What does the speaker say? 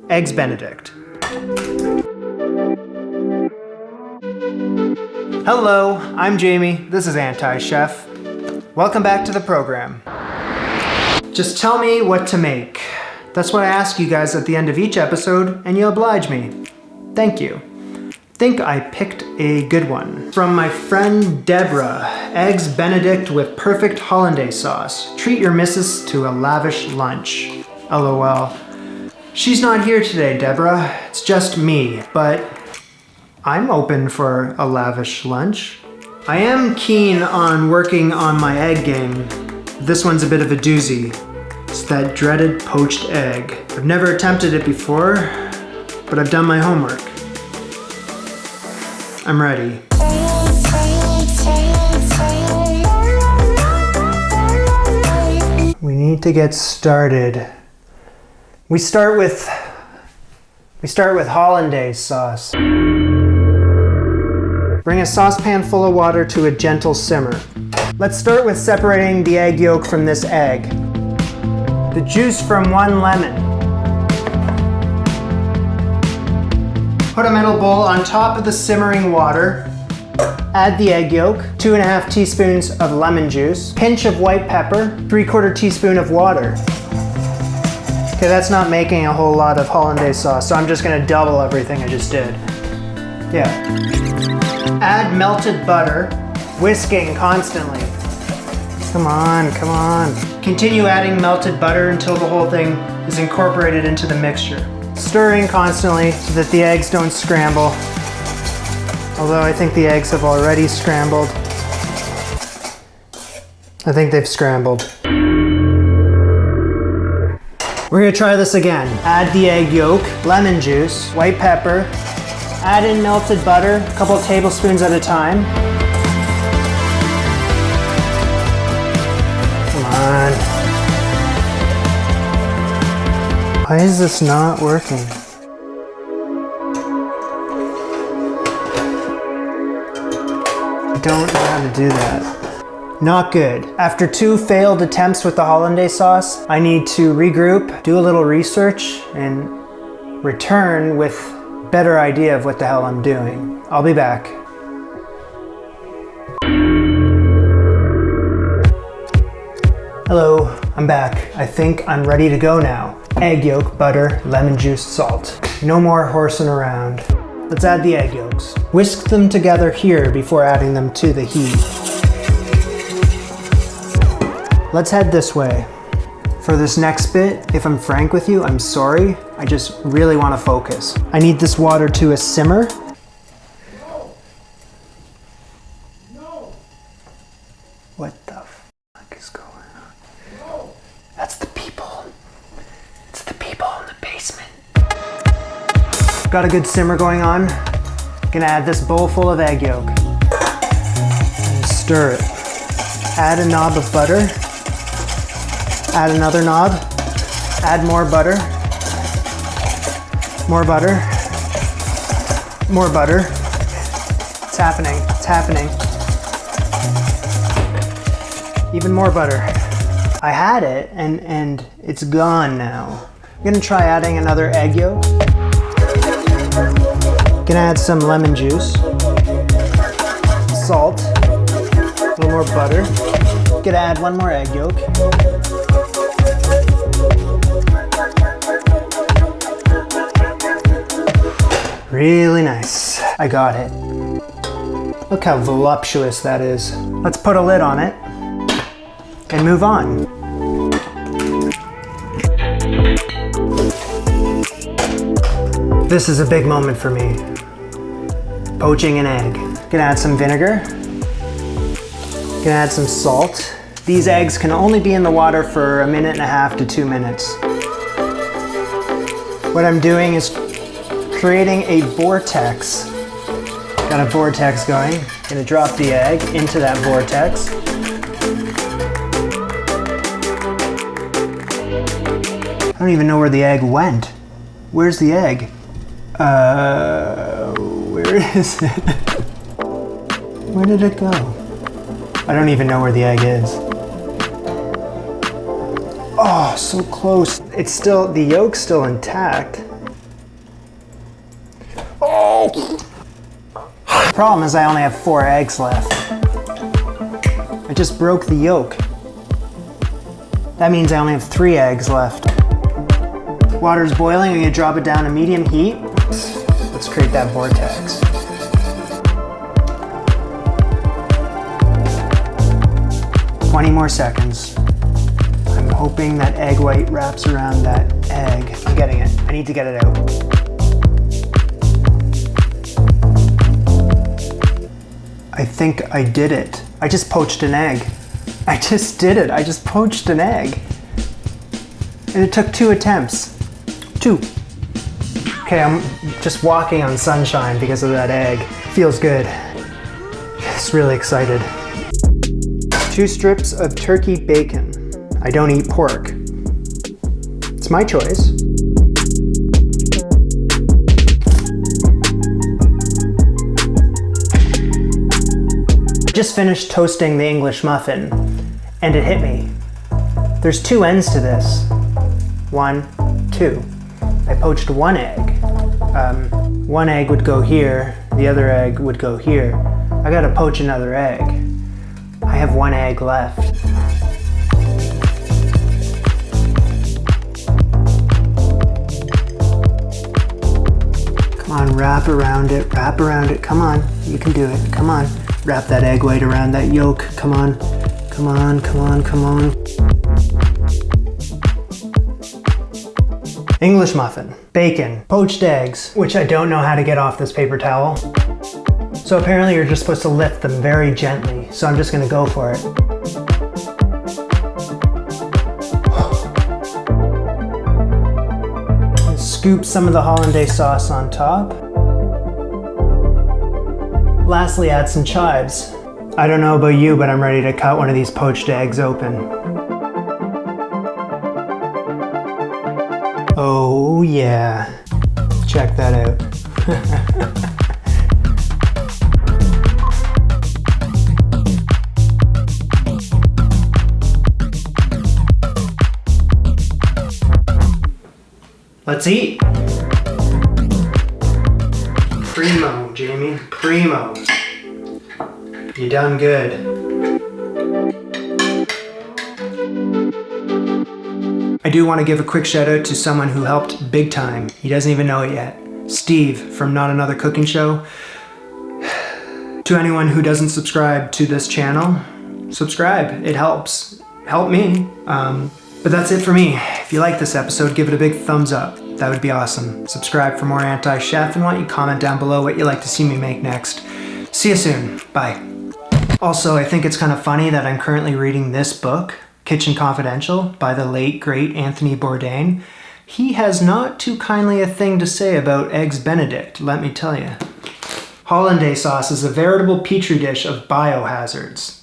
Eggs Benedict. Hello, I'm Jamie. This is Anti-Chef. Welcome back to the program. Just tell me what to make. That's what I ask you guys at the end of each episode, and you oblige me. Thank you. Think I picked a good one. From my friend Deborah, Eggs Benedict with perfect Hollandaise sauce. Treat your missus to a lavish lunch. LOL. She's not here today, Deborah. It's just me, but I'm open for a lavish lunch. I am keen on working on my egg game. This one's a bit of a doozy. It's that dreaded poached egg. I've never attempted it before, but I've done my homework. I'm ready. We need to get started. We start with Hollandaise sauce. Bring a saucepan full of water to a gentle simmer. Let's start with separating the egg yolk from this egg. The juice from 1 lemon. Put a metal bowl on top of the simmering water. Add the egg yolk, 2½ teaspoons of lemon juice, pinch of white pepper, 3/4 teaspoon of water. Okay, that's not making a whole lot of Hollandaise sauce, so I'm just gonna double everything I just did. Yeah. Add melted butter, whisking constantly. Come on, come on. Continue adding melted butter until the whole thing is incorporated into the mixture. Stirring constantly so that the eggs don't scramble. Although I think the eggs have already scrambled. I think they've scrambled. We're gonna try this again. Add the egg yolk, lemon juice, white pepper, add in melted butter, a couple tablespoons at a time. Come on. Why is this not working? I don't know how to do that. Not good. After 2 failed attempts with the Hollandaise sauce, I need to regroup, do a little research, and return with a better idea of what the hell I'm doing. I'll be back. Hello, I'm back. I think I'm ready to go now. Egg yolk, butter, lemon juice, salt. No more horsing around. Let's add the egg yolks. Whisk them together here before adding them to the heat. Let's head this way. For this next bit, if I'm frank with you, I'm sorry. I just really want to focus. I need this water to a simmer. No. What the fuck is going on? That's the people. It's the people in the basement. Got a good simmer going on. Gonna add this bowl full of egg yolk. And stir it. Add a knob of butter. Add another knob. Add more butter. More butter. More butter. It's happening. It's happening. Even more butter. I had it and it's gone now. I'm gonna try adding another egg yolk. Gonna add some lemon juice. Salt. A little more butter. Gonna add 1 more egg yolk. Really nice. I got it. Look how voluptuous that is. Let's put a lid on it and move on. This is a big moment for me. Poaching an egg. Gonna add some vinegar. Gonna add some salt. These eggs can only be in the water for 1.5 to 2 minutes. What I'm doing is creating a vortex. Got a vortex going. Gonna drop the egg into that vortex. I don't even know where the egg went. Where's the egg? Where is it? Where did it go? I don't even know where the egg is. Oh, Oh, so close. It's still, the yolk's still intact. Oh! The problem is I only have 4 eggs left. I just broke the yolk. That means I only have 3 eggs left. Water's boiling, I'm gonna drop it down to medium heat. Let's create that vortex. "20 more seconds. I'm hoping that egg white wraps around that egg. I'm getting it. I need to get it out. I think I did it. I just poached an egg. I just did it. I just poached an egg. And it took 2 attempts. 2. Okay, I'm just walking on sunshine because of that egg. Feels good. Just really excited. 2 strips of turkey bacon. I don't eat pork. It's my choice. Just finished toasting the English muffin, and it hit me. There's 2 ends to this. 1, 2. I poached 1 egg. 1 egg would go here, the other egg would go here. I gotta poach another egg. I have 1 egg left. Come on, wrap around it, come on. You can do it, come on. Wrap that egg white around that yolk, come on. Come on, come on, come on. English muffin, bacon, poached eggs, which I don't know how to get off this paper towel. So apparently you're just supposed to lift them very gently, so I'm just gonna go for it. Scoop some of the Hollandaise sauce on top. Lastly, add some chives. I don't know about you, but I'm ready to cut one of these poached eggs open. Oh yeah, check that out. Let's eat. Primo, Jamie, primo. You done good. I do want to give a quick shout out to someone who helped big time. He doesn't even know it yet. Steve from Not Another Cooking Show. To anyone who doesn't subscribe to this channel, subscribe. It helps. Help me. But that's it for me. If you like this episode, give it a big thumbs up. That would be awesome. Subscribe for more Anti-Chef, and why don't you comment down below what you'd like to see me make next. See you soon. Bye. Also, I think it's kind of funny that I'm currently reading this book, Kitchen Confidential, by the late, great Anthony Bourdain. He has not too kindly a thing to say about eggs Benedict, let me tell you. Hollandaise sauce is a veritable petri dish of biohazards.